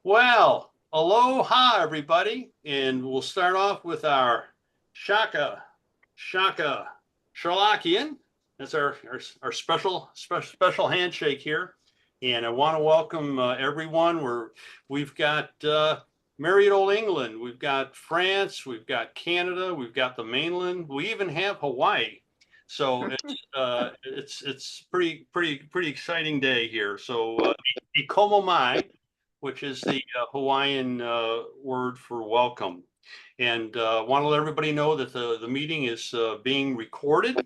Well, aloha, everybody, and we'll start off with our Shaka Sherlockian. That's our special handshake here, and I want to welcome everyone. We've got merry old England, we've got France, we've got Canada, we've got the mainland, we even have Hawaii. So it's pretty exciting day here. So ikomo mai, which is the Hawaiian word for welcome. And want to let everybody know that the meeting is being recorded.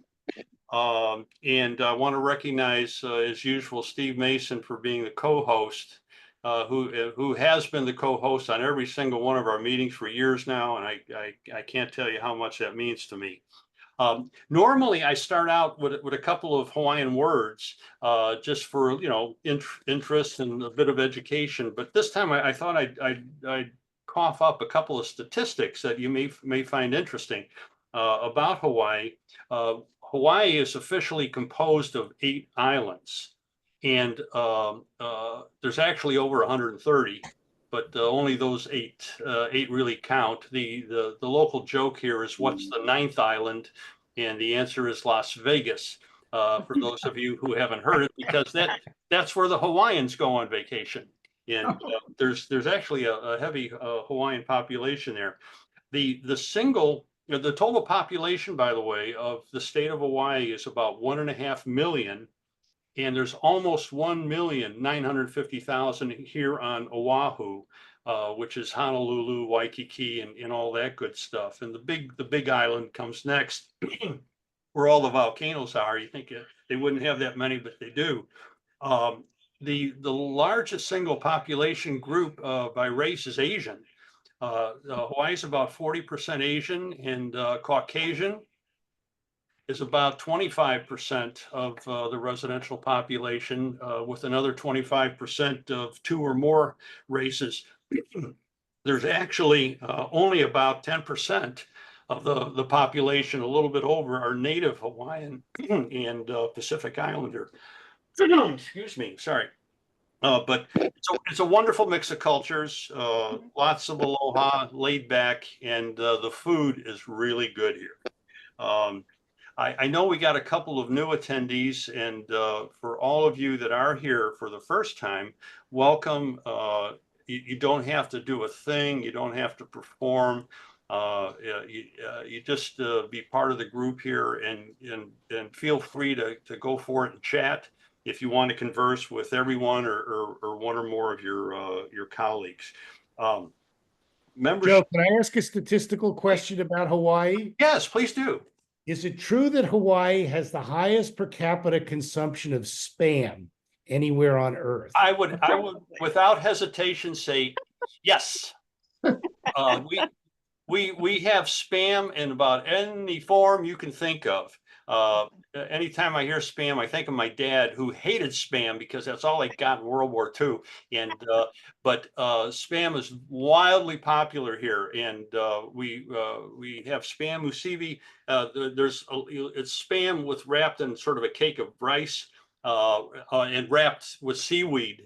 And I want to recognize, as usual, Steve Mason for being the co-host, who has been the co-host on every single one of our meetings for years now. And I can't tell you how much that means to me. Normally, I start out with a couple of Hawaiian words, just for interest and a bit of education. But this time, I thought I'd cough up a couple of statistics that you may find interesting about Hawaii. Hawaii is officially composed of 8 islands, and there's actually over 130. But only those eight really count. The local joke here is, what's the 9th island? And the answer is Las Vegas. For those of you who haven't heard it, because that's where the Hawaiians go on vacation. And there's actually a heavy Hawaiian population there. The total population, by the way, of the state of Hawaii is about 1.5 million. And there's almost 1,950,000 here on Oahu, which is Honolulu, Waikiki, and all that good stuff. And the big island comes next, where all the volcanoes are. You think they wouldn't have that many, but they do. The largest single population group by race is Asian. Hawaii is about 40% Asian, and Caucasian is about 25% of the residential population, with another 25% of 2 or more races. There's actually only about 10% of the population, a little bit over, are native Hawaiian and Pacific Islander. Excuse me, sorry. But it's a wonderful mix of cultures, lots of aloha, laid back, and the food is really good here. I know we got a couple of new attendees, and for all of you that are here for the first time, welcome. You don't have to do a thing. You don't have to perform. You just be part of the group here, and feel free to go for it and chat if you want to converse with everyone or one or more of your colleagues. Joe, can I ask a statistical question about Hawaii? Yes, please do. Is it true that Hawaii has the highest per capita consumption of Spam anywhere on Earth? I would without hesitation say yes. We have Spam in about any form you can think of. Anytime I hear Spam, I think of my dad, who hated Spam because that's all they got in World War II. And but Spam is wildly popular here, and we have Spam musubi. It's Spam wrapped in sort of a cake of rice, and wrapped with seaweed.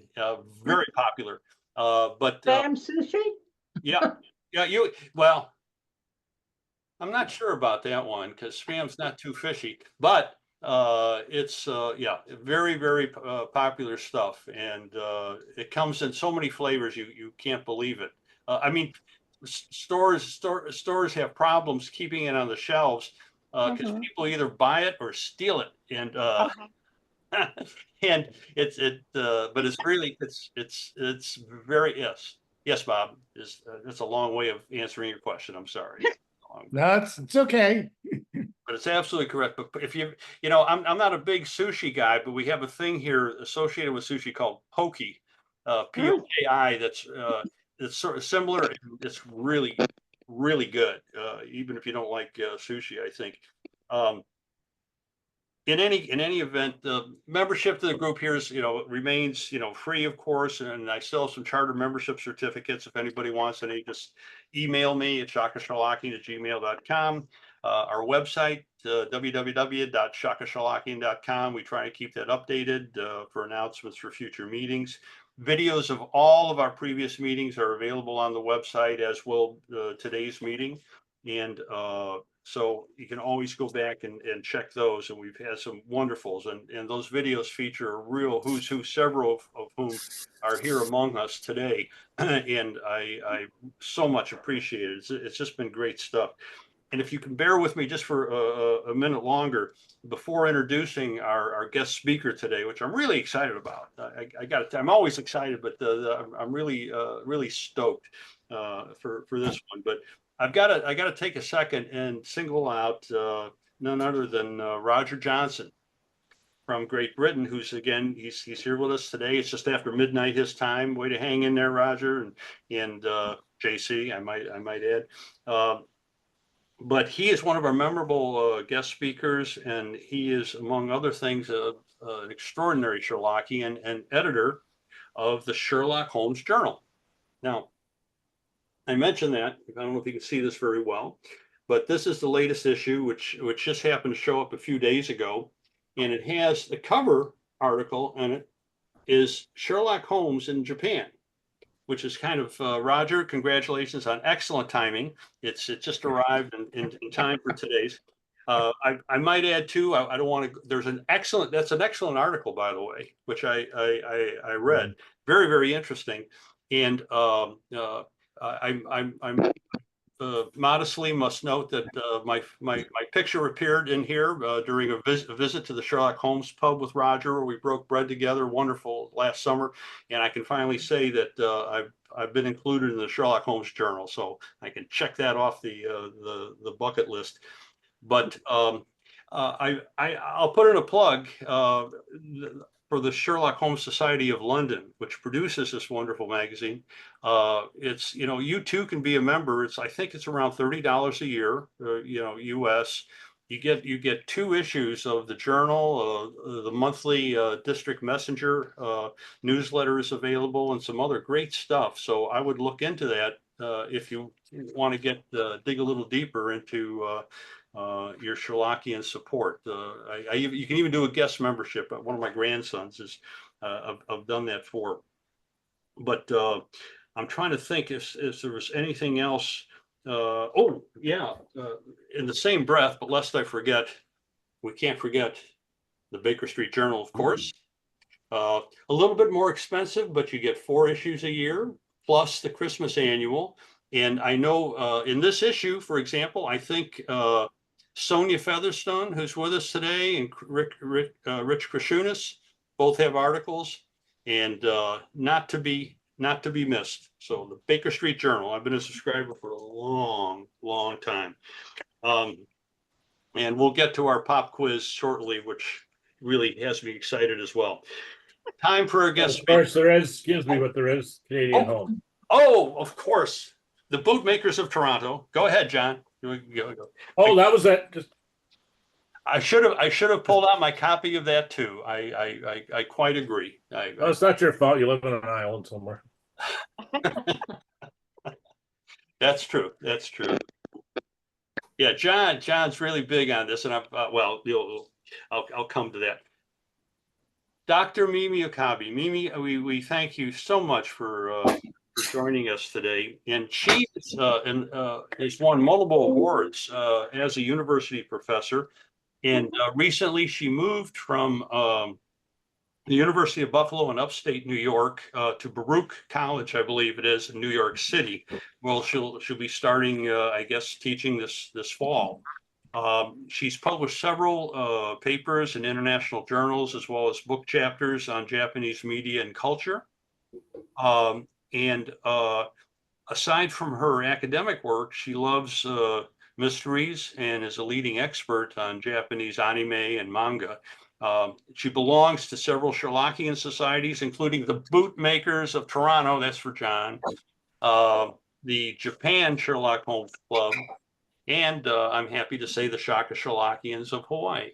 Very popular. But Spam sushi? Yeah, well, I'm not sure about that one because Spam's not too fishy, but it's very popular stuff, and it comes in so many flavors you can't believe it. I mean, stores have problems keeping it on the shelves because people either buy it or steal it, and and but it's really it's very yes, Bob, it's a long way of answering your question. I'm sorry. No, it's okay. But it's absolutely correct. But if I'm not a big sushi guy, but we have a thing here associated with sushi called poke, P-O-K-I. It's sort of similar. And it's really good, even if you don't like sushi. I think. In any event, the membership to the group here is, remains, free, of course, and I still have some charter membership certificates. If anybody wants any, just email me at shakasherlocking@gmail.com. Our website www.shakashalakian.com. We try to keep that updated for announcements for future meetings. Videos of all of our previous meetings are available on the website, as will today's meeting. And so you can always go back and check those. And we've had some wonderfuls. And those videos feature a real who's who, several of whom are here among us today. And I so much appreciate it. It's just been great stuff. And if you can bear with me just for a minute longer, before introducing our guest speaker today, which I'm really excited about. I'm always excited, but I'm really really stoked for this one. But I got to take a second and single out none other than Roger Johnson from Great Britain, who's again he's here with us today. It's just after midnight his time. Way to hang in there, Roger, and JC. I might add. But he is one of our memorable guest speakers, and he is, among other things, an extraordinary Sherlockian and editor of the Sherlock Holmes Journal. Now, I mentioned that, I don't know if you can see this very well, but this is the latest issue, which just happened to show up a few days ago, and it has the cover article, and it is Sherlock Holmes in Japan, which is kind of Roger, congratulations on excellent timing. It just arrived in time for today's. I might add too, I don't want to, that's an excellent article, by the way, which I read. Very, very interesting. And I'm modestly must note that my picture appeared in here during a visit to the Sherlock Holmes pub with Roger, where we broke bread together. Wonderful last summer, and I can finally say that I've been included in the Sherlock Holmes Journal, so I can check that off the bucket list. But I'll put in a plug for the Sherlock Holmes Society of London, which produces this wonderful magazine. It's, you too can be a member. I think it's around $30 a year, US. You get 2 issues of the journal, the monthly District Messenger newsletter is available, and some other great stuff. So I would look into that if you want to dig a little deeper into your Sherlockian support. You can even do a guest membership. One of my grandsons I've done that for. But I'm trying to think if there was anything else. In the same breath, but lest I forget, we can't forget the Baker Street Journal, of course. A little bit more expensive, but you get 4 issues a year, plus the Christmas annual. And I know in this issue, for example, I think Sonia Featherstone, who's with us today, and Rich Krashunas both have articles, and not to be missed. So the Baker Street Journal, I've been a subscriber for a long, long time. And we'll get to our pop quiz shortly, which really has me excited as well. Time for a guest. Of course, there is. Excuse me, but there is Canadian Home. Oh, of course, the Bootmakers of Toronto. Go ahead, John. Go. Oh, that was it. Just I should have pulled out my copy of that too. I quite agree. it's not your fault. You live on an island somewhere. That's true. That's true. Yeah, John's really big on this, and I'll come to that. Dr. Mimi Okabe. Mimi, we thank you so much for joining us today. And she has won multiple awards as a university professor. And recently she moved from the University of Buffalo in upstate New York to Baruch College, I believe it is, in New York City. Well, she'll be starting, I guess, teaching this fall. She's published several papers in international journals, as well as book chapters on Japanese media and culture. Aside from her academic work, she loves mysteries and is a leading expert on Japanese anime and manga. She belongs to several Sherlockian societies, including the Bootmakers of Toronto, that's for John, the Japan Sherlock Holmes Club, and I'm happy to say the Shaka Sherlockians of Hawaii.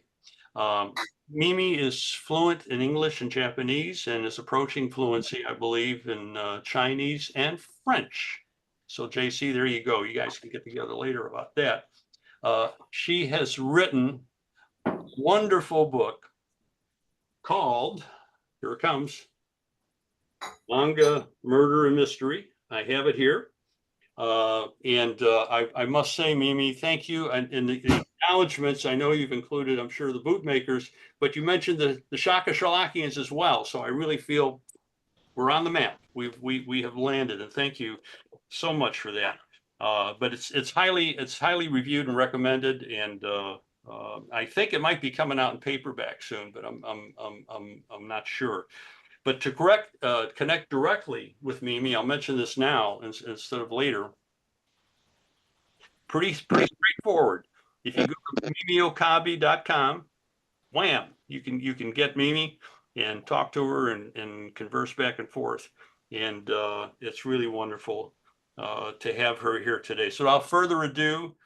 Mimi is fluent in English and Japanese and is approaching fluency, I believe, in Chinese and French. So JC, there you go. You guys can get together later about that. She has written a wonderful book called, here it comes, Manga Murder and Mystery. I have it here. I must say, Mimi, thank you. And the acknowledgements, I know you've included, I'm sure, the bootmakers, but you mentioned the Shaka Sherlockians as well. So I really feel we're on the map. We have landed, and thank you so much for that. But it's highly reviewed and recommended, and I think it might be coming out in paperback soon, but I'm not sure. But to connect directly with Mimi, I'll mention this now instead of later. Pretty straightforward. If you go to mimiokabe.com, wham, you can get Mimi and talk to her and converse back and forth. And it's really wonderful to have her here today. So without further ado,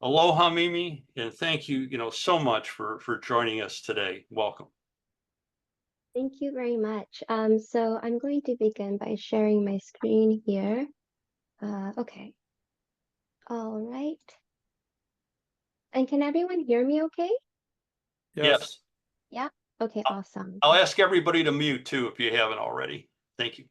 aloha, Mimi, and thank you, so much for joining us today. Welcome. Thank you very much. So I'm going to begin by sharing my screen here. Okay. All right. And can everyone hear me okay? Yes. Yeah. Okay, awesome. I'll ask everybody to mute too if you haven't already. Thank you.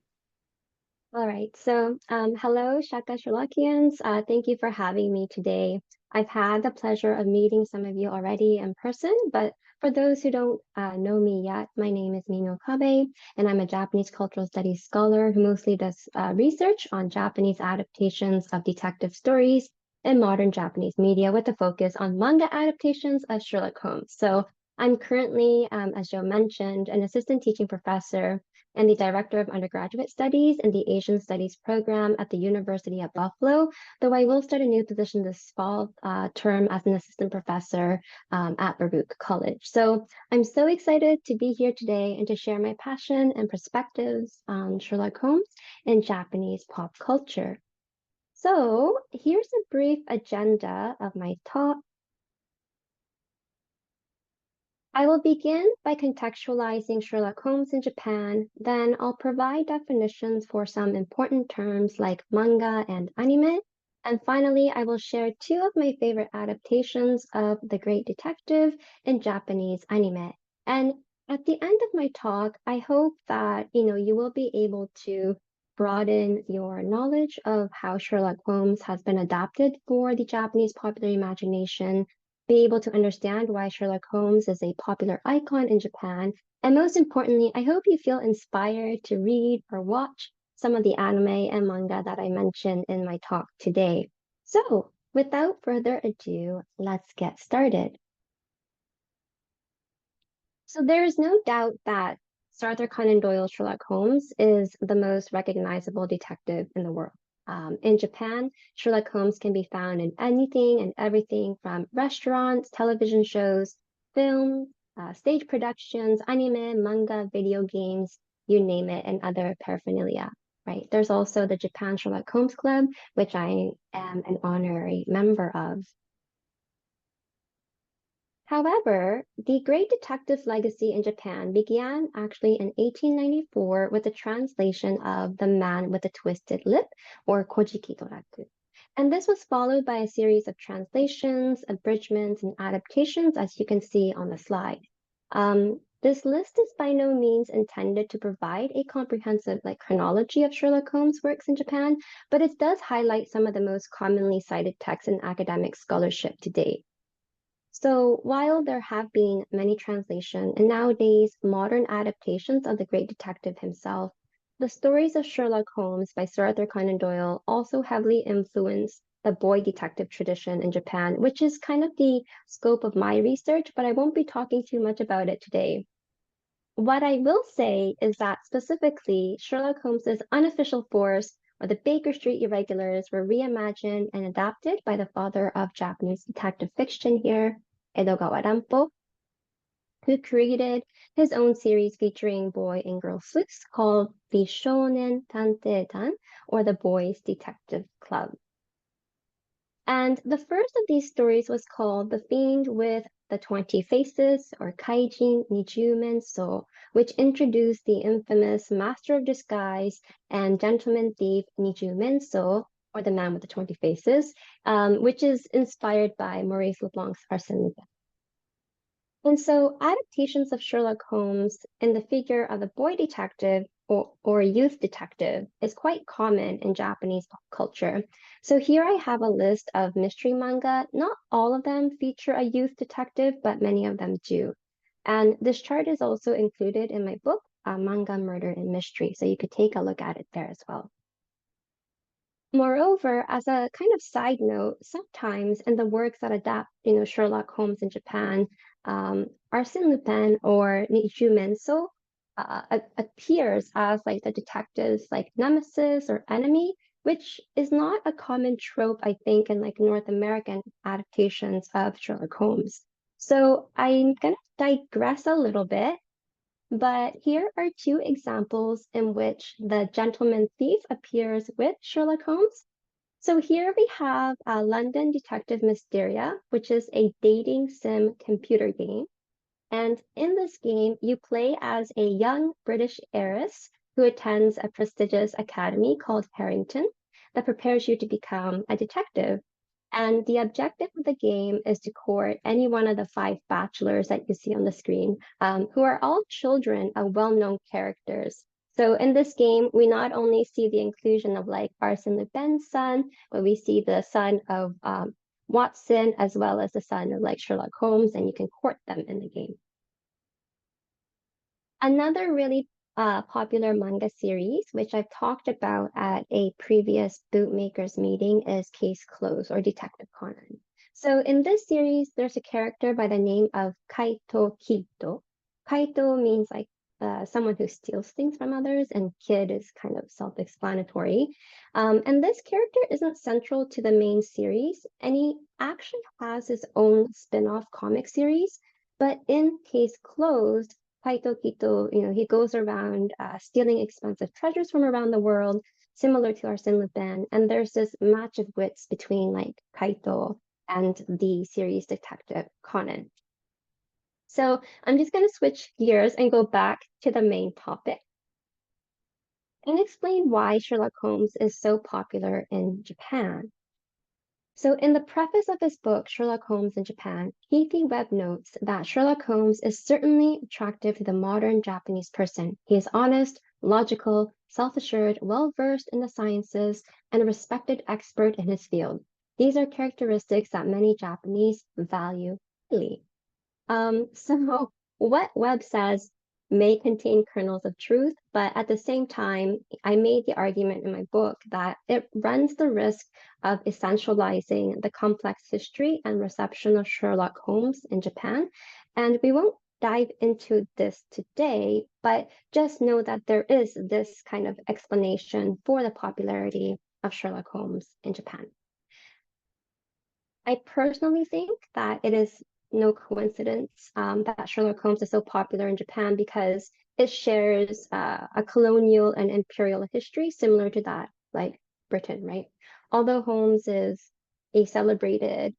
All right. So hello, Shaka Sherlockians. Thank you for having me today. I've had the pleasure of meeting some of you already in person, but for those who don't know me yet, my name is Mimi Okabe, and I'm a Japanese cultural studies scholar who mostly does research on Japanese adaptations of detective stories in modern Japanese media with a focus on manga adaptations of Sherlock Holmes. So I'm currently, as Joe mentioned, an assistant teaching professor and the director of undergraduate studies in the Asian Studies program at the University of Buffalo, though I will start a new position this fall term as an assistant professor at Baruch College. So I'm so excited to be here today and to share my passion and perspectives on Sherlock Holmes and Japanese pop culture. So here's a brief agenda of my talk. I will begin by contextualizing Sherlock Holmes in Japan, then I'll provide definitions for some important terms like manga and anime, and finally I will share two of my favorite adaptations of The Great Detective in Japanese anime. And at the end of my talk, I hope that you will be able to broaden your knowledge of how Sherlock Holmes has been adapted for the Japanese popular imagination, be able to understand why Sherlock Holmes is a popular icon in Japan, and most importantly, I hope you feel inspired to read or watch some of the anime and manga that I mentioned in my talk today. So, without further ado, let's get started. So there is no doubt that Sir Arthur Conan Doyle's Sherlock Holmes is the most recognizable detective in the world. In Japan, Sherlock Holmes can be found in anything and everything from restaurants, television shows, films, stage productions, anime, manga, video games, you name it, and other paraphernalia, right? There's also the Japan Sherlock Holmes Club, which I am an honorary member of. However, the Great Detective's legacy in Japan began actually in 1894 with the translation of The Man with the Twisted Lip, or Kojiki Doraku. And this was followed by a series of translations, abridgments, and adaptations, as you can see on the slide. This list is by no means intended to provide a comprehensive chronology of Sherlock Holmes' works in Japan, but it does highlight some of the most commonly cited texts in academic scholarship to date. So while there have been many translations and nowadays modern adaptations of the Great Detective himself, the stories of Sherlock Holmes by Sir Arthur Conan Doyle also heavily influenced the boy detective tradition in Japan, which is kind of the scope of my research, but I won't be talking too much about it today. What I will say is that specifically Sherlock Holmes's unofficial force, or the Baker Street Irregulars, were reimagined and adapted by the father of Japanese detective fiction here, Edogawa Rampo, who created his own series featuring boy and girl sleuths called the Shonen Tanteidan, or the Boys Detective Club. And the first of these stories was called The Fiend with the 20 Faces, or Kaijin Nijumenso, which introduced the infamous Master of Disguise and Gentleman Thief Nijumenso, or The Man with the 20 Faces, which is inspired by Maurice Leblanc's Arsène Lupin. And so adaptations of Sherlock Holmes in the figure of a boy detective or a youth detective is quite common in Japanese pop culture. So here I have a list of mystery manga. Not all of them feature a youth detective, but many of them do. And this chart is also included in my book, Manga, Murder, and Mystery. So you could take a look at it there as well. Moreover, as a kind of side note, sometimes in the works that adapt, Sherlock Holmes in Japan, Arsène Lupin or Niiju Menso appears as like the detective's like nemesis or enemy, which is not a common trope, I think, in like North American adaptations of Sherlock Holmes. So I'm gonna digress a little bit. But here are two examples in which the gentleman thief appears with Sherlock Holmes. So here we have London Detective Mysteria, which is a dating sim computer game. And in this game, you play as a young British heiress who attends a prestigious academy called Harrington that prepares you to become a detective. And the objective of the game is to court any one of the 5 bachelors that you see on the screen, who are all children of well-known characters. So in this game, we not only see the inclusion of like Arsène Lupin's son, but we see the son of Watson, as well as the son of like Sherlock Holmes, and you can court them in the game. Another really popular manga series, which I've talked about at a previous Bootmakers meeting, is Case Closed or Detective Conan. So in this series, there's a character by the name of Kaito Kido. Kaito means like someone who steals things from others, and Kid is kind of self-explanatory. And this character isn't central to the main series, and he actually has his own spin-off comic series. But in Case Closed, Kaito Kito, he goes around stealing expensive treasures from around the world, similar to Arsène Lupin. And there's this match of wits between like Kaito and the series detective Conan. So I'm just going to switch gears and go back to the main topic and explain why Sherlock Holmes is so popular in Japan. So in the preface of his book, Sherlock Holmes in Japan, Keithy Webb notes that Sherlock Holmes is certainly attractive to the modern Japanese person. He is honest, logical, self-assured, well-versed in the sciences, and a respected expert in his field. These are characteristics that many Japanese value highly. So what Webb says may contain kernels of truth, but at the same time, I made the argument in my book that it runs the risk of essentializing the complex history and reception of Sherlock Holmes in Japan. And we won't dive into this today, but just know that there is this kind of explanation for the popularity of Sherlock Holmes in Japan. I personally think that it is no coincidence that Sherlock Holmes is so popular in Japan because it shares a colonial and imperial history similar to that, like Britain, right? Although Holmes is a celebrated,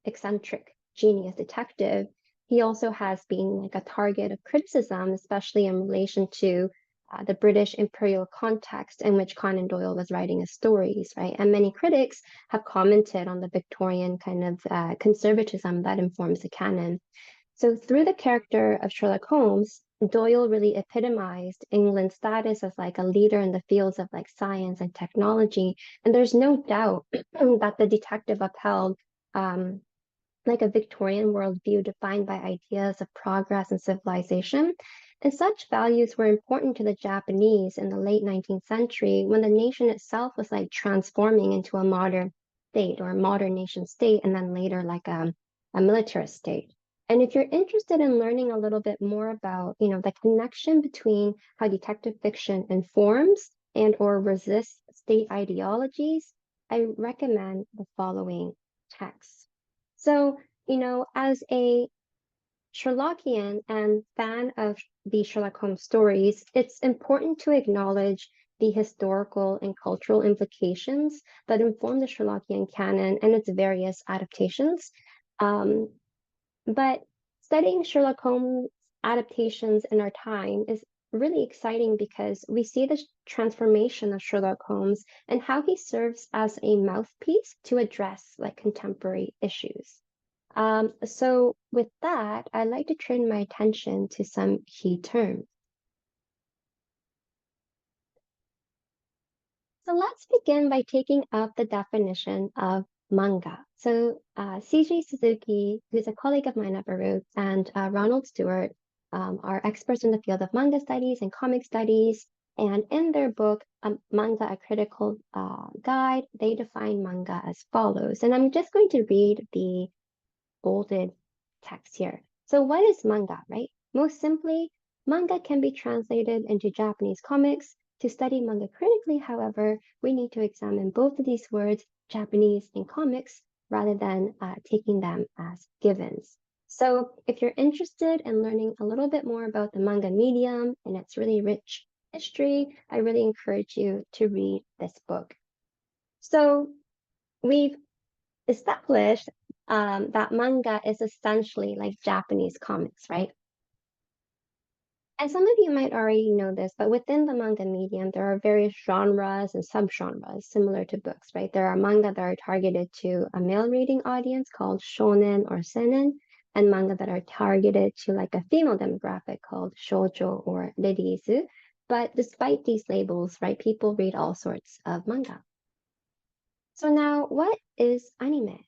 eccentric, genius detective, he also has been like a target of criticism, especially in relation to the British imperial context in which Conan Doyle was writing his stories, right? And many critics have commented on the Victorian kind of conservatism that informs the canon. So through the character of Sherlock Holmes, Doyle really epitomized England's status as like a leader in the fields of like science and technology. And there's no doubt that the detective upheld like a Victorian worldview defined by ideas of progress and civilization. And such values were important to the Japanese in the late 19th century when the nation itself was like transforming into a modern state or a modern nation state, and then later like a militarist state. And if you're interested in learning a little bit more about, the connection between how detective fiction informs and or resists state ideologies, I recommend the following texts. So, as a Sherlockian and fan of the Sherlock Holmes stories, it's important to acknowledge the historical and cultural implications that inform the Sherlockian canon and its various adaptations. But studying Sherlock Holmes adaptations in our time is really exciting because we see the transformation of Sherlock Holmes and how he serves as a mouthpiece to address like contemporary issues. So with that, I'd like to turn my attention to some key terms. So let's begin by taking up the definition of manga. So CJ Suzuki, who's a colleague of mine at Baruch, and Ronald Stewart are experts in the field of manga studies and comic studies. And in their book, Manga, A Critical Guide, they define manga as follows. And I'm just going to read the bolded text here. So what is manga, right? Most simply, manga can be translated into Japanese comics. To study manga critically, however, we need to examine both of these words, Japanese and comics, rather than taking them as givens. So if you're interested in learning a little bit more about the manga medium and its really rich history, I really encourage you to read this book. So we've established that manga is essentially like Japanese comics, right? And some of you might already know this, but within the manga medium, there are various genres and subgenres similar to books, right? There are manga that are targeted to a male reading audience called shonen or seinen, and manga that are targeted to like a female demographic called shoujo or ladies. But despite these labels, right, people read all sorts of manga. So now, what is anime?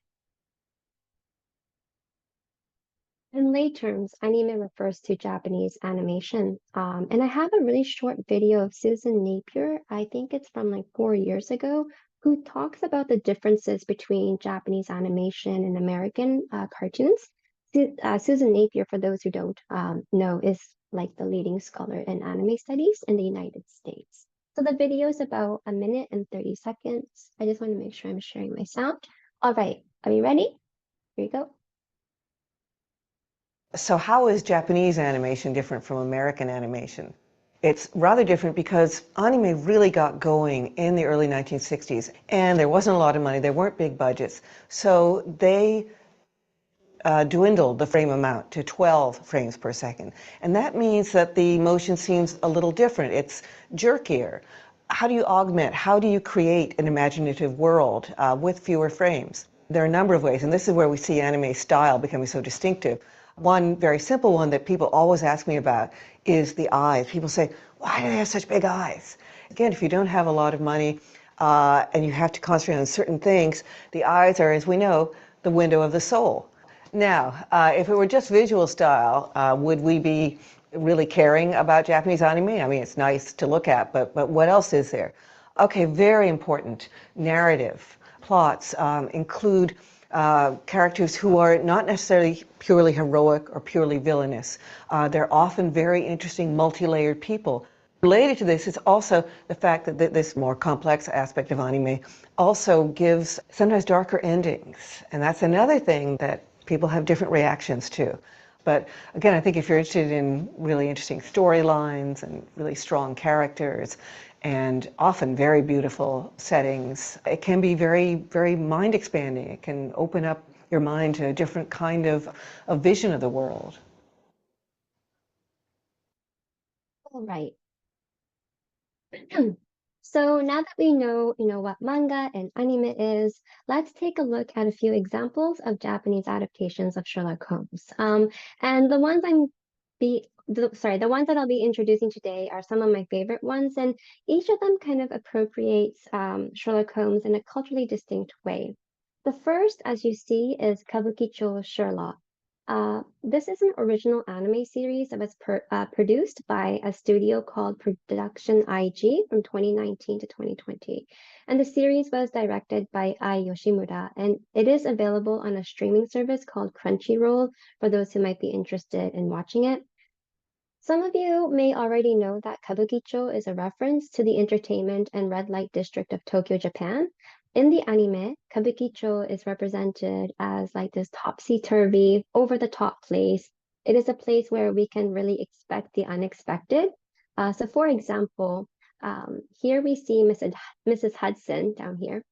In lay terms, anime refers to Japanese animation. And I have a really short video of Susan Napier, I think it's from like 4 years ago, who talks about the differences between Japanese animation and American cartoons. Susan Napier, for those who don't know, is like the leading scholar in anime studies in the United States. So the video is about 1 minute and 30 seconds. I just want to make sure I'm sharing my sound. All right, are we ready? Here you go. So how is Japanese animation different from American animation? It's rather different because anime really got going in the early 1960s, and there wasn't a lot of money, there weren't big budgets, so they dwindled the frame amount to 12 frames per second. And that means that the motion seems a little different. It's jerkier. How do you augment, how do you create an imaginative world with fewer frames? There are a number of ways, and this is where we see anime style becoming so distinctive. One very simple one that people always ask me about is the eyes. People say, why do they have such big eyes? Again, if you don't have a lot of money and you have to concentrate on certain things, the eyes are, as we know, the window of the soul. Now, if it were just visual style, would we be really caring about Japanese anime? I mean, it's nice to look at, but what else is there? Okay, very important. Narrative. Plots include characters who are not necessarily purely heroic or purely villainous. They're often very interesting, multi-layered people. Related to this is also the fact that this more complex aspect of anime also gives sometimes darker endings. And that's another thing that people have different reactions to. But again, I think if you're interested in really interesting storylines and really strong characters, and often very beautiful settings, it can be very, very mind expanding. It can open up your mind to a different kind of vision of the world. All right. So now that we know, what manga and anime is, let's take a look at a few examples of Japanese adaptations of Sherlock Holmes. And the ones the ones that I'll be introducing today are some of my favorite ones, and each of them kind of appropriates Sherlock Holmes in a culturally distinct way. The first, as you see, is Kabukicho Sherlock. This is an original anime series that was produced by a studio called Production IG from 2019 to 2020. And the series was directed by Ai Yoshimura, and it is available on a streaming service called Crunchyroll for those who might be interested in watching it. Some of you may already know that Kabukicho is a reference to the entertainment and red light district of Tokyo, Japan. In the anime, Kabukicho is represented as like this topsy-turvy, over-the-top place. It is a place where we can really expect the unexpected. So for example, here we see Mrs. Hudson down here.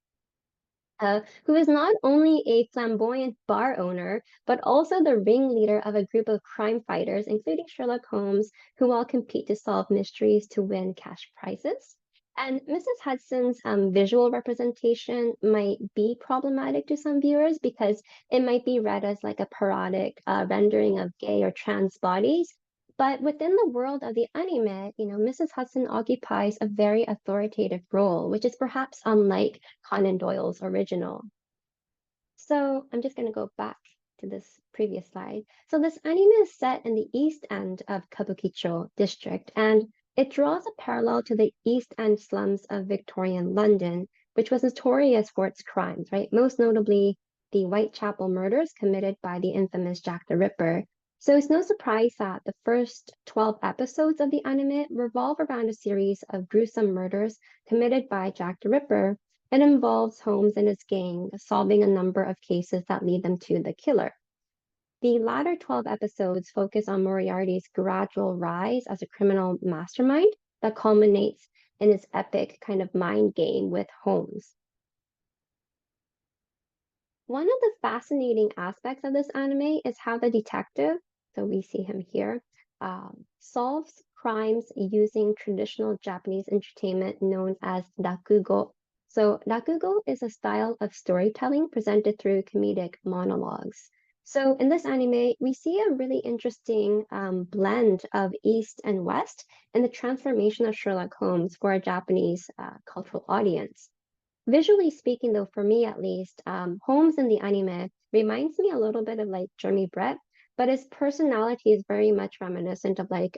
who is not only a flamboyant bar owner, but also the ringleader of a group of crime fighters, including Sherlock Holmes, who all compete to solve mysteries to win cash prizes. And Mrs. Hudson's visual representation might be problematic to some viewers because it might be read as like a parodic rendering of gay or trans bodies. But within the world of the anime, Mrs. Hudson occupies a very authoritative role, which is perhaps unlike Conan Doyle's original. So I'm just going to go back to this previous slide. So this anime is set in the east end of Kabukicho district, and it draws a parallel to the East End slums of Victorian London, which was notorious for its crimes, right? Most notably, the Whitechapel murders committed by the infamous Jack the Ripper. So it's no surprise that the first 12 episodes of the anime revolve around a series of gruesome murders committed by Jack the Ripper. It involves Holmes and his gang solving a number of cases that lead them to the killer. The latter 12 episodes focus on Moriarty's gradual rise as a criminal mastermind that culminates in his epic kind of mind game with Holmes. One of the fascinating aspects of this anime is how the detective, so we see him here, solves crimes using traditional Japanese entertainment known as rakugo. So rakugo is a style of storytelling presented through comedic monologues. So in this anime, we see a really interesting blend of East and West and the transformation of Sherlock Holmes for a Japanese cultural audience. Visually speaking, though, for me at least, Holmes in the anime reminds me a little bit of like Jeremy Brett, but his personality is very much reminiscent of like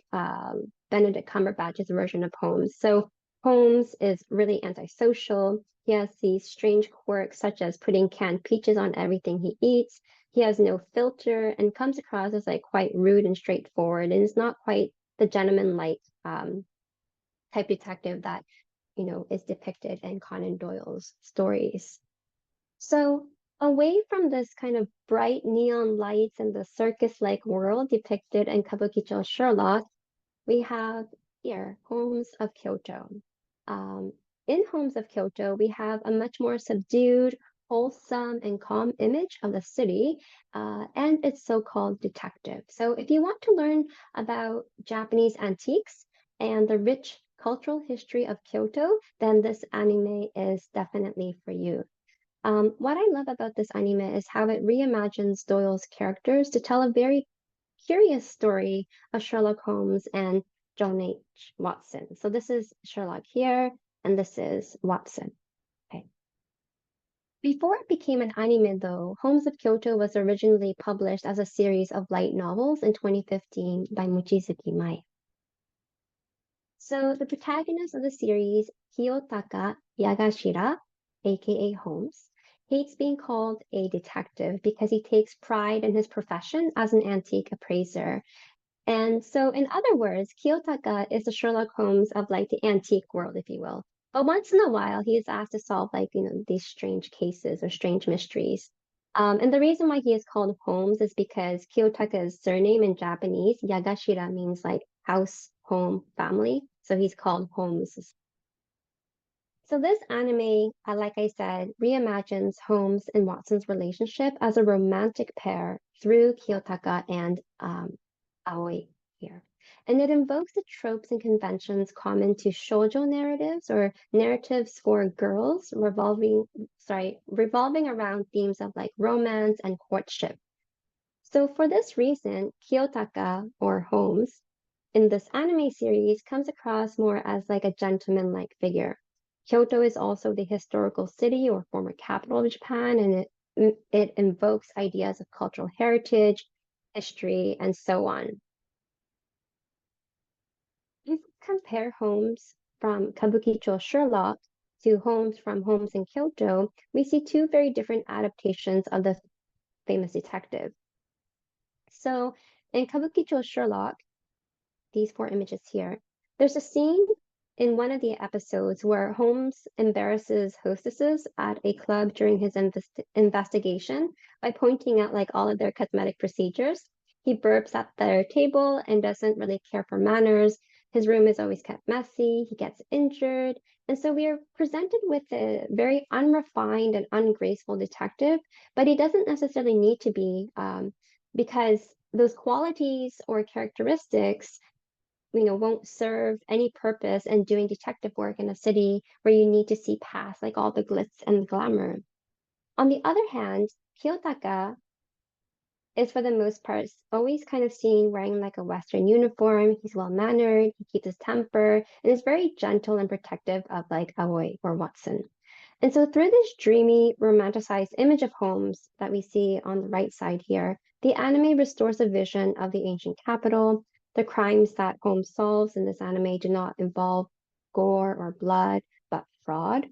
Benedict Cumberbatch's version of Holmes. So Holmes is really antisocial. He has these strange quirks, such as putting canned peaches on everything he eats. He has no filter and comes across as like quite rude and straightforward, and is not quite the gentleman-like type detective that is depicted in Conan Doyle's stories. So away from this kind of bright neon lights and the circus-like world depicted in Kabukicho Sherlock, we have here Holmes of Kyoto. In Holmes of Kyoto, we have a much more subdued, wholesome, and calm image of the city and its so-called detective. So if you want to learn about Japanese antiques and the rich cultural history of Kyoto, then this anime is definitely for you. What I love about this anime is how it reimagines Doyle's characters to tell a very curious story of Sherlock Holmes and John H. Watson. So this is Sherlock here, and this is Watson. Okay. Before it became an anime, though, Holmes of Kyoto was originally published as a series of light novels in 2015 by Mochizuki Mai. So the protagonist of the series, Kiyotaka Yagashira, aka Holmes, hates being called a detective because he takes pride in his profession as an antique appraiser. And so, in other words, Kiyotaka is the Sherlock Holmes of like the antique world, if you will. But once in a while, he is asked to solve like, these strange cases or strange mysteries. And the reason why he is called Holmes is because Kiyotaka's surname in Japanese, Yagashira, means like house, home, family. So he's called Holmes. So this anime, like I said, reimagines Holmes and Watson's relationship as a romantic pair through Kiyotaka and Aoi here. And it invokes the tropes and conventions common to shoujo narratives or narratives for girls revolving around themes of like romance and courtship. So for this reason, Kiyotaka or Holmes in this anime series comes across more as like a gentleman-like figure. Kyoto is also the historical city or former capital of Japan, and it invokes ideas of cultural heritage, history, and so on. If you compare Holmes from Kabukicho Sherlock to Holmes from Holmes in Kyoto, we see two very different adaptations of the famous detective. So in Kabukicho Sherlock, these four images here, there's a scene in one of the episodes where Holmes embarrasses hostesses at a club during his investigation by pointing out like all of their cosmetic procedures. He burps at their table and doesn't really care for manners. His room is always kept messy, he gets injured, and so we are presented with a very unrefined and ungraceful detective, but he doesn't necessarily need to be, because those qualities or characteristics, won't serve any purpose in doing detective work in a city where you need to see past like all the glitz and glamour. On the other hand, Kiyotaka is for the most part always kind of seen wearing like a Western uniform. He's well mannered, he keeps his temper, and is very gentle and protective of like Aoi or Watson. And so through this dreamy, romanticized image of Holmes that we see on the right side here, the anime restores a vision of the ancient capital. The crimes that Holmes solves in this anime do not involve gore or blood, but fraud.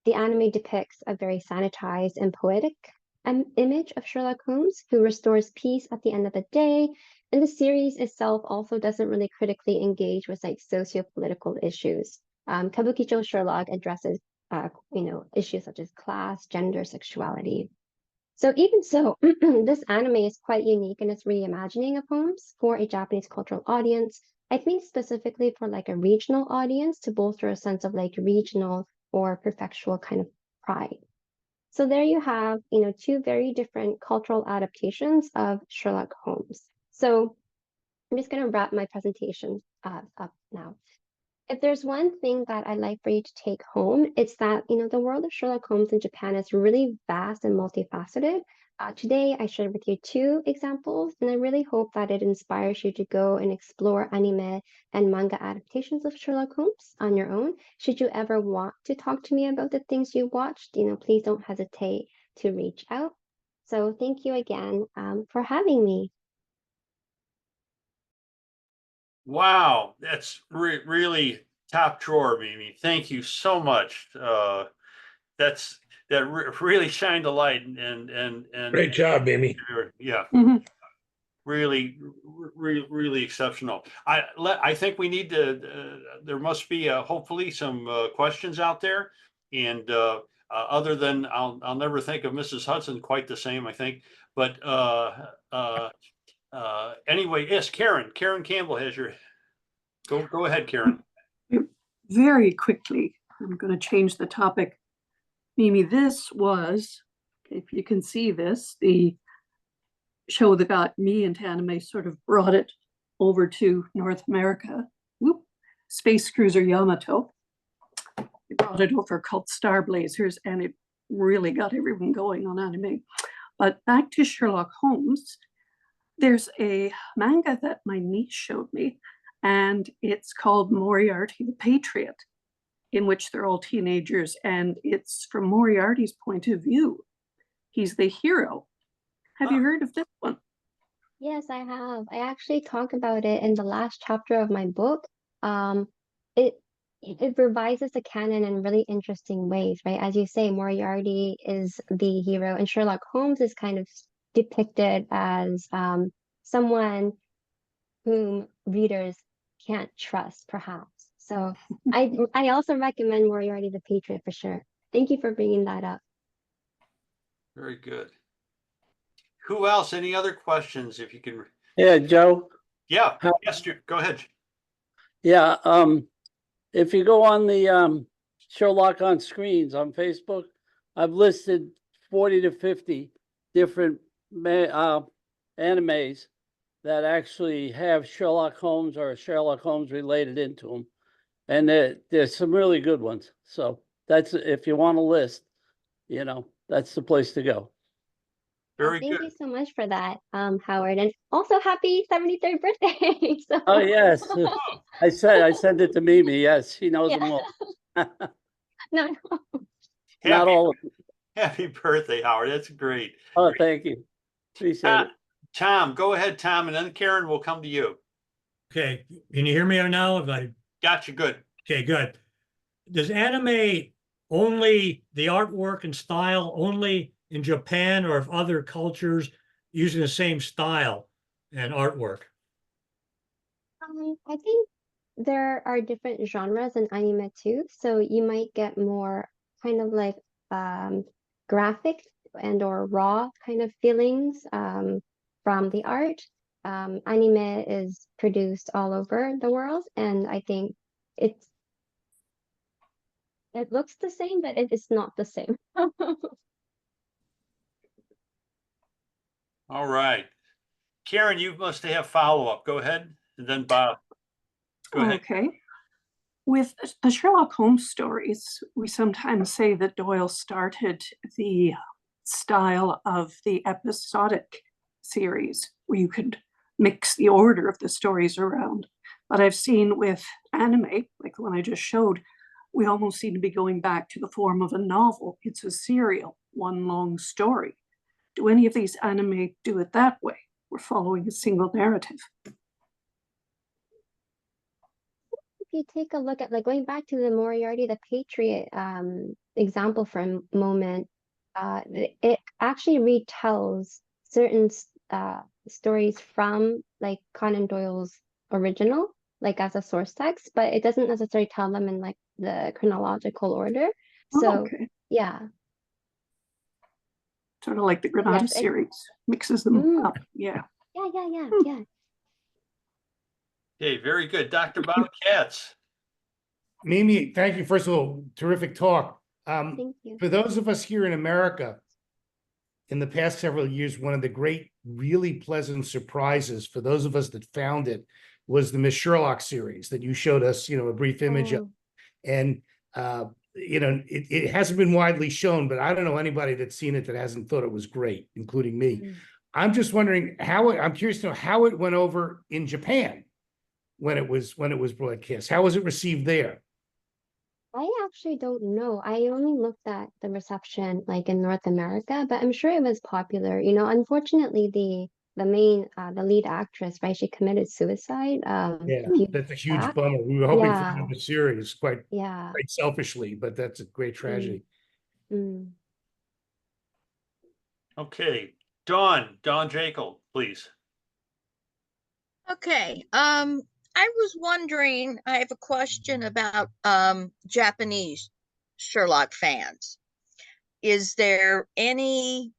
The anime depicts a very sanitized and poetic image of Sherlock Holmes, who restores peace at the end of the day. And the series itself also doesn't really critically engage with like socio-political issues. Kabukicho Sherlock addresses issues such as class, gender, sexuality. So even so, this anime is quite unique in its reimagining of Holmes for a Japanese cultural audience. I think specifically for like a regional audience to bolster a sense of like regional or prefectural kind of pride. So there you have, two very different cultural adaptations of Sherlock Holmes. So I'm just going to wrap my presentation up now. If there's one thing that I'd like for you to take home, it's that, the world of Sherlock Holmes in Japan is really vast and multifaceted. Today, I shared with you 2 examples, and I really hope that it inspires you to go and explore anime and manga adaptations of Sherlock Holmes on your own. Should you ever want to talk to me about the things you watched, please don't hesitate to reach out. So thank you again for having me. Wow, that's really top drawer, Mimi. Thank you so much. Really shined a light and Great job, Amy. yeah, Mhm. really exceptional. I think we need to. There must be hopefully some questions out there, and other than I'll never think of Mrs. Hudson quite the same. I think, but anyway, yes, Karen Campbell has your. Go ahead, Karen. Very quickly, I'm going to change the topic. Mimi, this was, if you can see this, the show that got me into anime, sort of brought it over to North America. Whoop. Space Cruiser Yamato. They brought it over called Star Blazers, and it really got everyone going on anime. But back to Sherlock Holmes, there's a manga that my niece showed me, and it's called Moriarty the Patriot, in which they're all teenagers, and it's from Moriarty's point of view. He's the hero. Have you heard of this one? Yes, I have. I actually talk about it in the last chapter of my book. It revises the canon in really interesting ways, right? As you say, Moriarty is the hero, and Sherlock Holmes is kind of depicted as someone whom readers can't trust, perhaps. So I also recommend Moriarty the Patriot for sure. Thank you for bringing that up. Very good. Who else? Any other questions? If you can. Yeah, Joe. Yeah. Yes. Go ahead. Yeah. If you go on the Sherlock on Screens on Facebook, I've listed 40 to 50 different animes that actually have Sherlock Holmes or Sherlock Holmes related into them, and there's some really good ones. So that's, if you want a list, that's the place to go. Very Thank good. you so much for that, Howard, and also happy 73rd birthday. Oh yes, I sent it to Mimi. Yes, she knows them Yeah. all. No, Not all of them. Happy birthday, Howard. That's great. Oh, thank you. Appreciate it. Tom, go ahead, Tom, and then Karen will come to you. Okay, can you hear me now? Gotcha. Good. Okay, good. Does anime only the artwork and style only in Japan, or if other cultures using the same style and artwork? I think there are different genres in anime too, so you might get more kind of like graphic and or raw kind of feelings from the art. anime is produced all over the world, and I think it looks the same, but it is not the same. All right. Karen, you must have follow-up. Go ahead. And then Bob. Go ahead. Okay. With the Sherlock Holmes stories, we sometimes say that Doyle started the style of the episodic series, where you could mix the order of the stories around. But I've seen with anime, like the one I just showed, we almost seem to be going back to the form of a novel. It's a serial, one long story. Do any of these anime do it that way? We're following a single narrative. If you take a look at, like, going back to the Moriarty the Patriot example for a moment, it actually retells certain stories from like Conan Doyle's original, like as a source text, but it doesn't necessarily tell them in like the chronological order. So okay. yeah, Sort of like the Granada Yes, series, mixes them Mm. up. Yeah. yeah. Okay, very good. Dr. Bob Katz. Mimi, thank you. First of all, terrific talk. Thank you. For those of us here in America, in the past several years, one of the great, really pleasant surprises for those of us that found it was the Miss Sherlock series that you showed us, a brief image of. Oh, And, it hasn't been widely shown, but I don't know anybody that's seen it that hasn't thought it was great, including me. mm. I'm just wondering I'm curious to know how it went over in Japan when it was broadcast. How was it received there? I actually don't know. I only looked at the reception like in North America, but I'm sure it was popular. Unfortunately, the main the lead actress, right, she committed suicide Yeah, a few that's a years huge back. bummer. We were hoping for Yeah. another series, quite Yeah. selfishly, but that's a great tragedy. Mm. Okay, Dawn Jekyll, please. Okay, I was wondering, I have a question about Japanese Sherlock fans. Is there any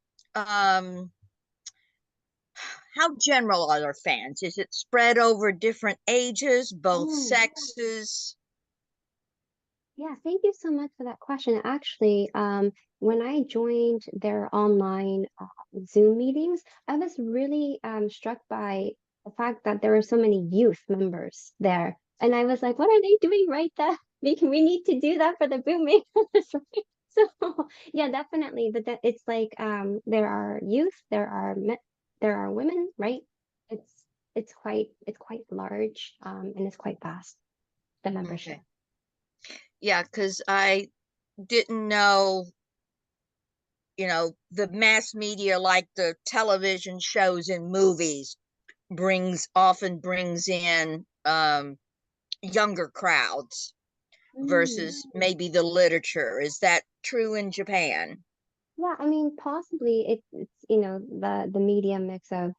how general are their fans? Is it spread over different ages, both Oh. sexes? Yeah, thank you so much for that question. Actually, when I joined their online Zoom meetings, I was really struck by the fact that there were so many youth members there. And I was like, what are they doing right there? We need to do that for the booming. So yeah, definitely. But it's like there are youth, there are women, right? It's quite large and it's quite vast, the membership. Okay. Yeah, because I didn't know, the mass media, like the television shows and movies, often brings in younger crowds versus maybe the literature. Is that true in Japan? Yeah, I mean, possibly it's the media mix of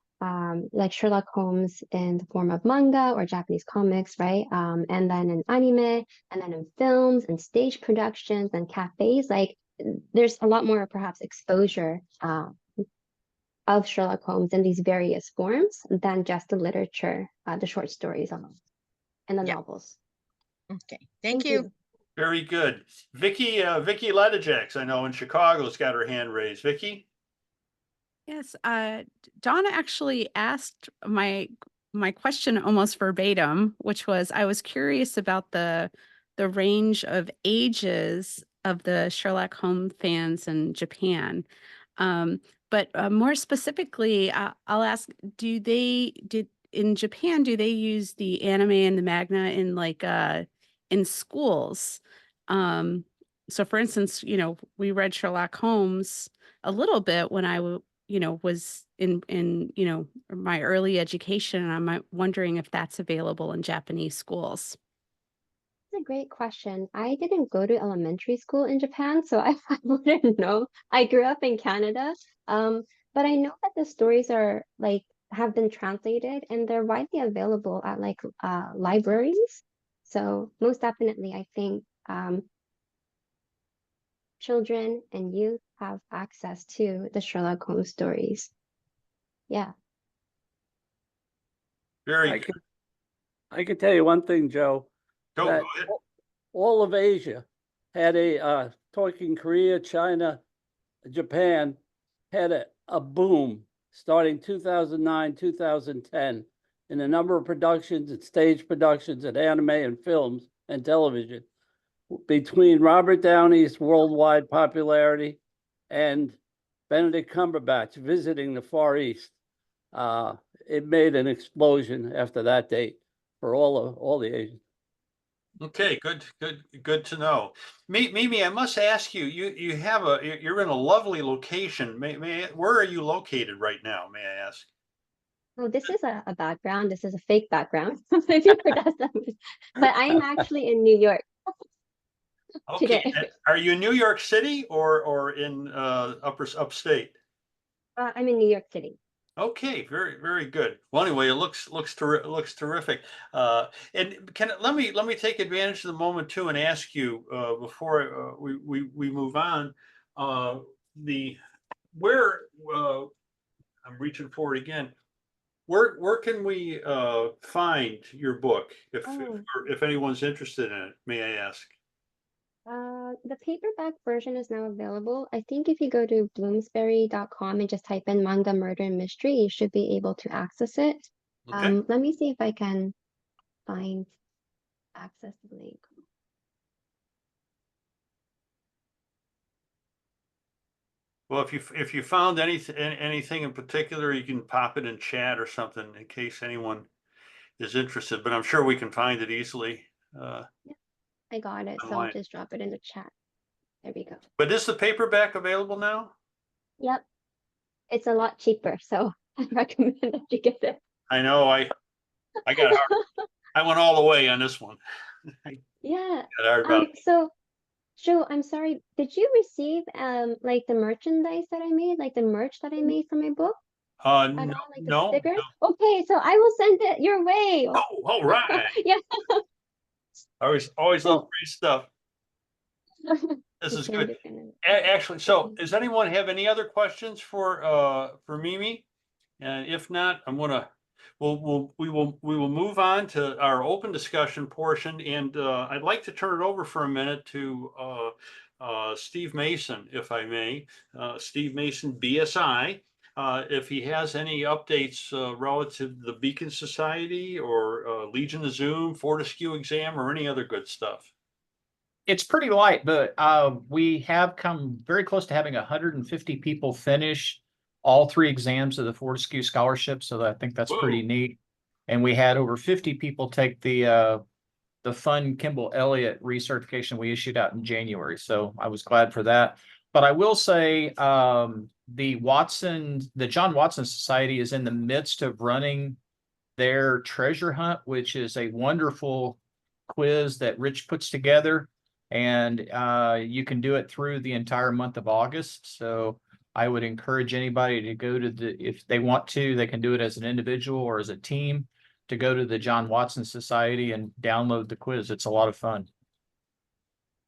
like Sherlock Holmes in the form of manga or Japanese comics, right? And then in anime, and then in films and stage productions and cafes. Like, there's a lot more perhaps exposure of Sherlock Holmes in these various forms than just the literature, the short stories alone, and the Yeah. novels. Okay, thank you. Very good. Vicky Ledijax, I know in Chicago's got her hand raised. Vicky? Yes, Donna actually asked my question almost verbatim, which was I was curious about the range of ages of the Sherlock Holmes fans in Japan. But more specifically, I'll ask, in Japan, do they use the anime and the manga in in schools? So for instance, we read Sherlock Holmes a little bit when I was in my early education, and I'm wondering if that's available in Japanese schools. That's a great question. I didn't go to elementary school in Japan, so I wouldn't know. I grew up in Canada, but I know that the stories have been translated and they're widely available at libraries. So most definitely, I think children and youth have access to the Sherlock Holmes stories. Yeah. Very I good. could, I could tell you one thing, Joe, Go that ahead. all of Asia had talking Korea, China, Japan, had a boom starting 2009, 2010 in the number of productions and stage productions and anime and films and television between Robert Downey's worldwide popularity and Benedict Cumberbatch visiting the Far East. It made an explosion after that date for all the Asians. Okay, good to know. Mimi, I must ask you, you're in a lovely location. Where are you located right now, may I ask? Oh, this is a background. This is a fake background. If you forgot that. But I'm actually in New York Okay, today. are you in New York City or in upstate? I'm in New York City. Okay, very good. Well, anyway, it looks terrific. And let me take advantage of the moment too and ask you before we move on. The where I'm reaching for it again. Where can we find your book Oh. if anyone's interested in it? May I ask? The paperback version is now available. I think if you go to bloomsbury.com and just type in manga, murder, and mystery, you should be able to access it. Okay. Let me see if I can find access the link. Well, if you found anything in particular, you can pop it in chat or something in case anyone is interested. But I'm sure we can find it easily. I got it, so I'll Online. just drop it in the chat. There we go. But is the paperback available now? Yep. It's a lot cheaper, so I recommend that you get it. I know. I got hard. I went all the way on this one. Yeah. Got hard about it. So Joe, I'm sorry, did you receive like the merchandise that I made, like the merch that I made for my book? At No, all, like the no. stickers? Okay, so I will send it your way. Oh, all right. Yeah. Always love free stuff. This You is can good. just kind of- Actually, so does anyone have any other questions for Mimi? And if not, we will move on to our open discussion portion, and I'd like to turn it over for a minute to Steve Mason, if I may. Steve Mason, BSI. If he has any updates relative to the Beacon Society or Legion of Zoom, Fortescue exam, or any other good stuff. It's pretty light, but we have come very close to having 150 people finish all 3 exams of the Fortescue Scholarship, so I think that's pretty neat. And we had over 50 people take the Fun Kimball Elliott recertification we issued out in January, so I was glad for that. But I will say the John Watson Society is in the midst of running their treasure hunt, which is a wonderful quiz that Rich puts together. And you can do it through the entire month of August. So I would encourage anybody to go to if they want to, they can do it as an individual or as a team, to go to the John Watson Society and download the quiz. It's a lot of fun.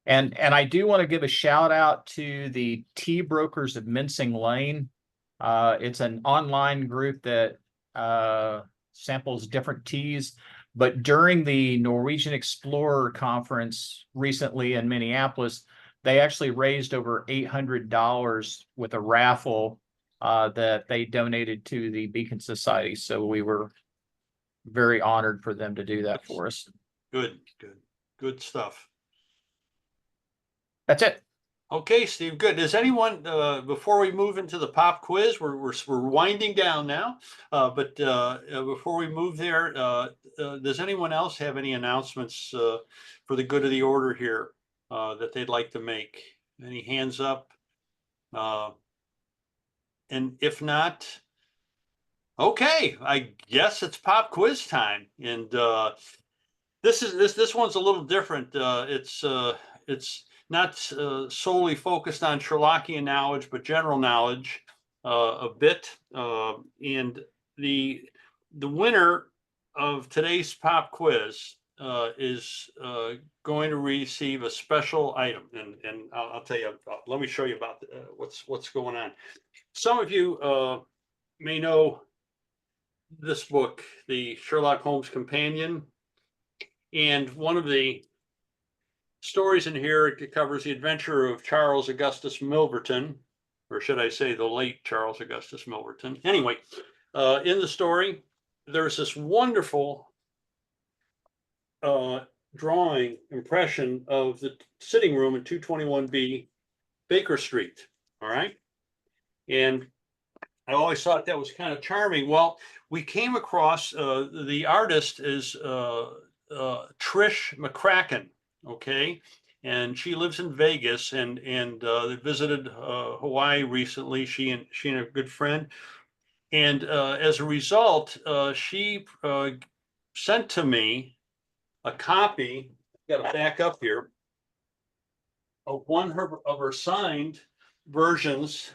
And I do want to give a shout out to the Tea Brokers of Mincing Lane. It's an online group that samples different teas. But during the Norwegian Explorer Conference recently in Minneapolis, they actually raised over $800 with a raffle that they donated to the Beacon Society. So we were very honored for them to do that for us. Good stuff. That's it. Okay, Steve, good. Does anyone, before we move into the pop quiz, we're winding down now, but before we move there, does anyone else have any announcements for the good of the order here that they'd like to make? Any hands up? And if not, okay, I guess it's pop quiz time. And this one's a little different. It's not solely focused on Sherlockian knowledge, but general knowledge a bit. And the winner of today's pop quiz is going to receive a special item. And I'll tell you, let me show you about what's going on. Some of you may know this book, the Sherlock Holmes Companion. And one of the stories in here, it covers the adventure of Charles Augustus Milverton, or should I say the late Charles Augustus Milverton. Anyway, in the story, there's this wonderful drawing impression of the sitting room in 221B Baker Street. All right. And I always thought that was kind of charming. Well, we came across the artist is Trish McCracken. Okay. And she lives in Vegas and they visited Hawaii recently, she and a good friend. And as a result, she sent to me a copy, got to back up here, of one of her signed versions.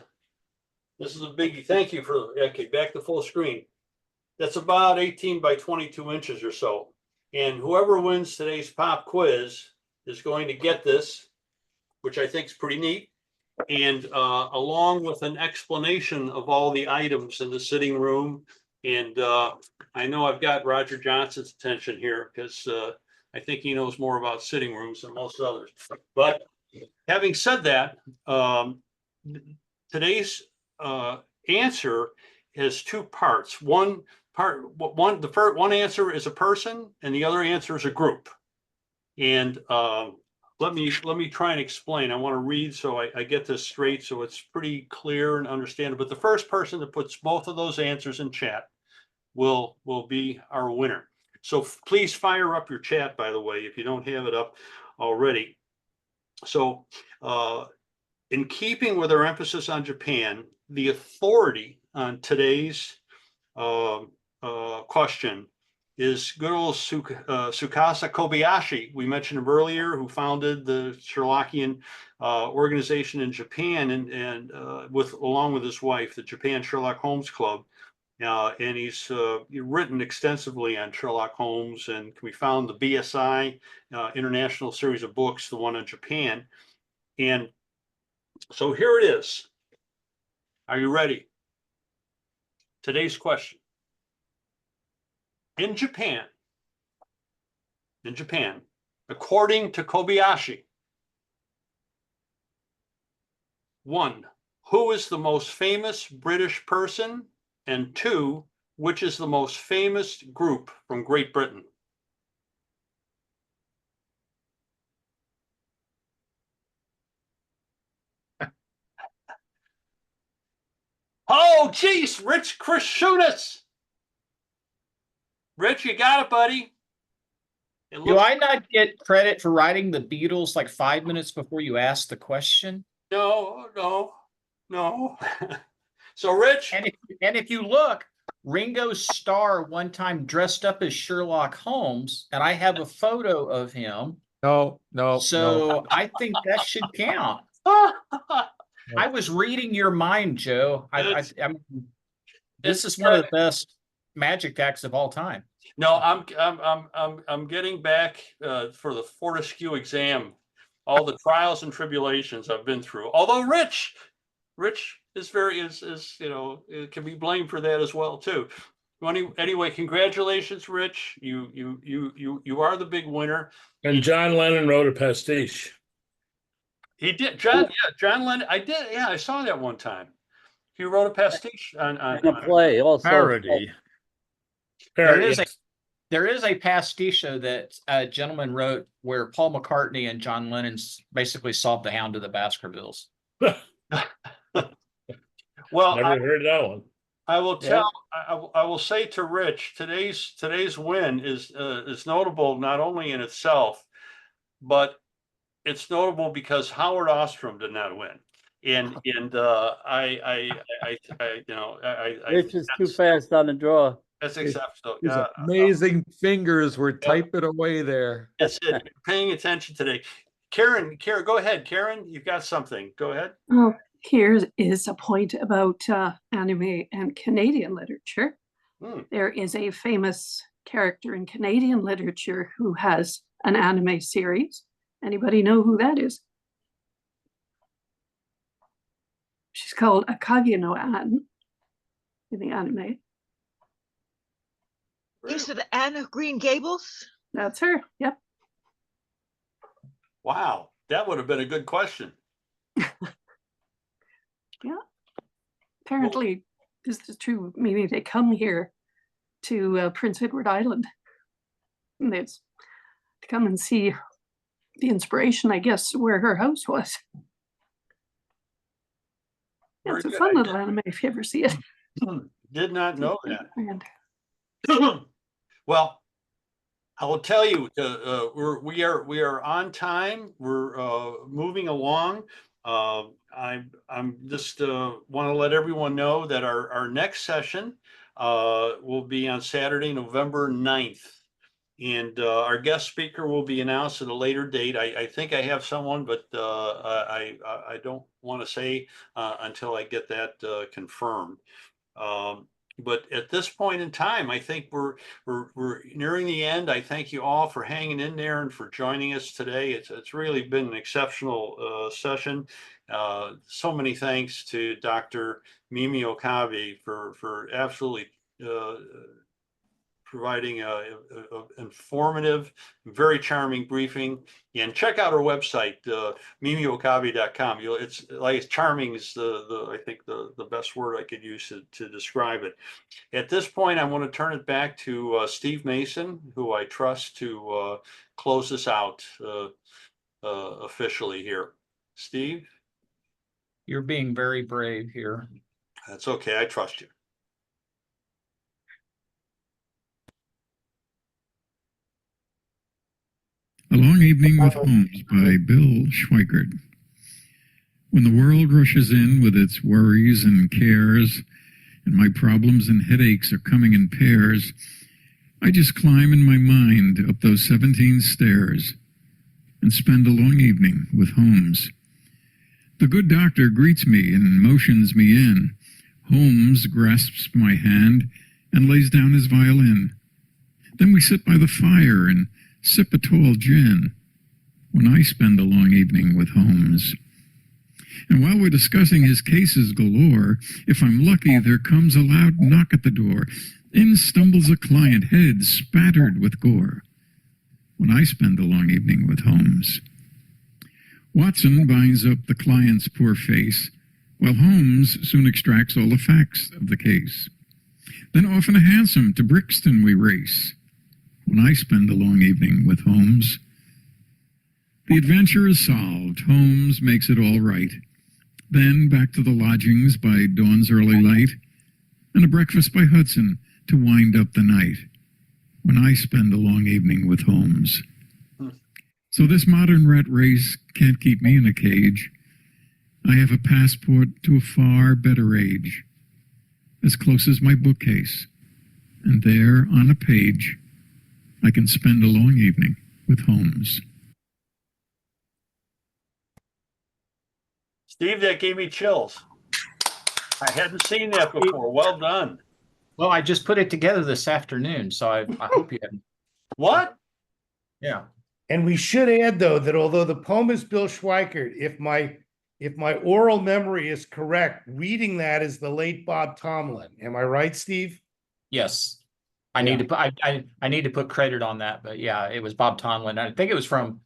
This is a biggie. Thank you for, okay, back to full screen. That's about 18 by 22 inches or so. And whoever wins today's pop quiz is going to get this, which I think is pretty neat. And along with an explanation of all the items in the sitting room. And I know I've got Roger Johnson's attention here because I think he knows more about sitting rooms than most others. But having said that, today's answer has two parts. One answer is a person, and the other answer is a group. And let me try and explain. I want to read so I get this straight, so it's pretty clear and understandable. But the first person that puts both of those answers in chat will be our winner. So please fire up your chat, by the way, if you don't have it up already. So in keeping with our emphasis on Japan, the authority on today's question is good old Tsukasa Kobayashi. We mentioned him earlier, who founded the Sherlockian organization in Japan, and along with his wife, the Japan Sherlock Holmes Club. And he's written extensively on Sherlock Holmes, and we found the BSI International Series of Books, the one on Japan. And so here it is. Are you ready? Today's question. In Japan, according to Kobayashi, 1, who is the most famous British person? And 2, which is the most famous group from Great Britain? Oh, geez, Rich Krishunas. Rich, you got it, buddy. Do I not get credit for writing the Beatles like 5 minutes before you asked the question? No. So, Rich. And if you look, Ringo Starr one time dressed up as Sherlock Holmes, and I have a photo of him. No. So I think that should count. I was reading your mind, Joe. I mean, this is one of the best magic acts of all time. No, I'm getting back for the Fortescue exam, all the trials and tribulations I've been through. Although Rich is it can be blamed for that as well too. Anyway, congratulations, Rich. You are the big winner. And John Lennon wrote a pastiche. He did. John Lennon. I did. Yeah, I saw that one time. He wrote a pastiche on a play also. Parody. There is a pastiche that a gentleman wrote where Paul McCartney and John Lennon basically solved the Hound of the Baskervilles. Well, never heard that one. I will tell. I will say to Rich, today's win is notable not only in itself, but it's notable because Howard Ostrom did not win, and Rich is too fast on the draw. That's exceptional. His amazing fingers were typing away there. That's it. You're paying attention today. Karen, go ahead. Karen, you've got something. Go ahead. Oh, here is a point about anime and Canadian literature. There is a famous character in Canadian literature who has an anime series. Anybody know who that is? She's called Akagi no An in the anime. Is it Anne of Green Gables? That's her. Yep. Wow, that would have been a good question. Yeah. Apparently, this is true. Maybe they come here to Prince Edward Island. And it's to come and see the inspiration, I guess, where her house was. Yeah, it's a Very fun good. little anime if you ever see it. Did not know that. And Well, I will tell you, we are on time. We're moving along. I'm just want to let everyone know that our next session will be on Saturday, November 9th. And our guest speaker will be announced at a later date. I think I have someone, but I don't want to say until I get that confirmed. But at this point in time, I think we're nearing the end. I thank you all for hanging in there and for joining us today. It's really been an exceptional session. So many thanks to Dr. Mimi Okabe for absolutely providing a informative, very charming briefing. And check out our website, mimiokabe.com. It's like charming is I think the best word I could use to describe it. At this point, I want to turn it back to Steve Mason, who I trust to close this out officially here. Steve? You're being very brave here. That's okay. I trust you. A Long Evening with Holmes by Bill Schweikert. When the world rushes in with its worries and cares, and my problems and headaches are coming in pairs, I just climb in my mind up those 17 stairs and spend a long evening with Holmes. The good doctor greets me and motions me in. Holmes grasps my hand and lays down his violin. Then we sit by the fire and sip a tall gin when I spend a long evening with Holmes. And while we're discussing his cases galore, if I'm lucky, there comes a loud knock at the door. In stumbles a client, head spattered with gore, when I spend a long evening with Holmes. Watson binds up the client's poor face, while Holmes soon extracts all the facts of the case. Then off in a hansom to Brixton we race, when I spend a long evening with Holmes. The adventure is solved. Holmes makes it all right. Then back to the lodgings by dawn's early light, and a breakfast by Hudson to wind up the night, when I spend a long evening with Holmes. So this modern rat race can't keep me in a cage. I have a passport to a far better age, as close as my bookcase, and there on a page I can spend a long evening with Holmes. Steve, that gave me chills. I hadn't seen that before. Well done. Well, I just put it together this afternoon, so I hope you haven't. What? Yeah. And we should add, though, that although the poem is Bill Schweikert, if my oral memory is correct, reading that is the late Bob Tomlin. Am I right, Steve? Yes. I need to put I need to put credit on that, but yeah, it was Bob Tomlin. I think it was from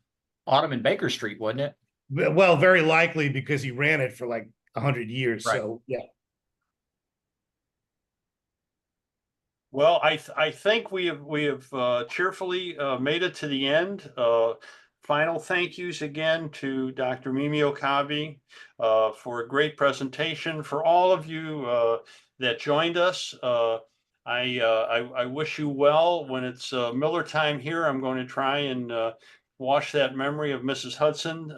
Autumn and Baker Street, wasn't it? Well, very likely because he ran it for like 100 years. Right. So yeah. Well, I think we have cheerfully made it to the end. Final thank yous again to Dr. Mimi Okabe for a great presentation. For all of you that joined us, I wish you well. When it's Miller time here, I'm going to try and wash that memory of Mrs. Hudson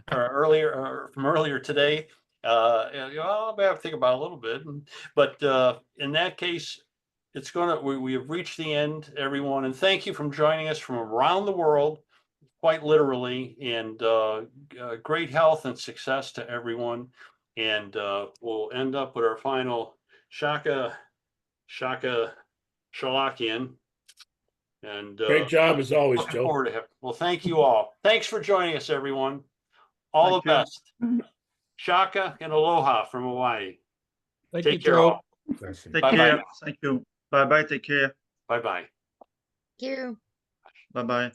from earlier today. I'll have to think about it a little bit, but in that case, it's we have reached the end, everyone, and thank you for joining us from around the world, quite literally, and great health and success to everyone. And we'll end up with our final Shaka Shalakian. And Great job as always, looking Joe. forward to it. Well, thank you all. Thanks for joining us, everyone. All the best. Shaka and aloha from Hawaii. Thank Take you, care, Joe. all. Take Bye-bye. care. Thank you. Bye bye. Take care. Bye-bye. Thank you. Bye bye.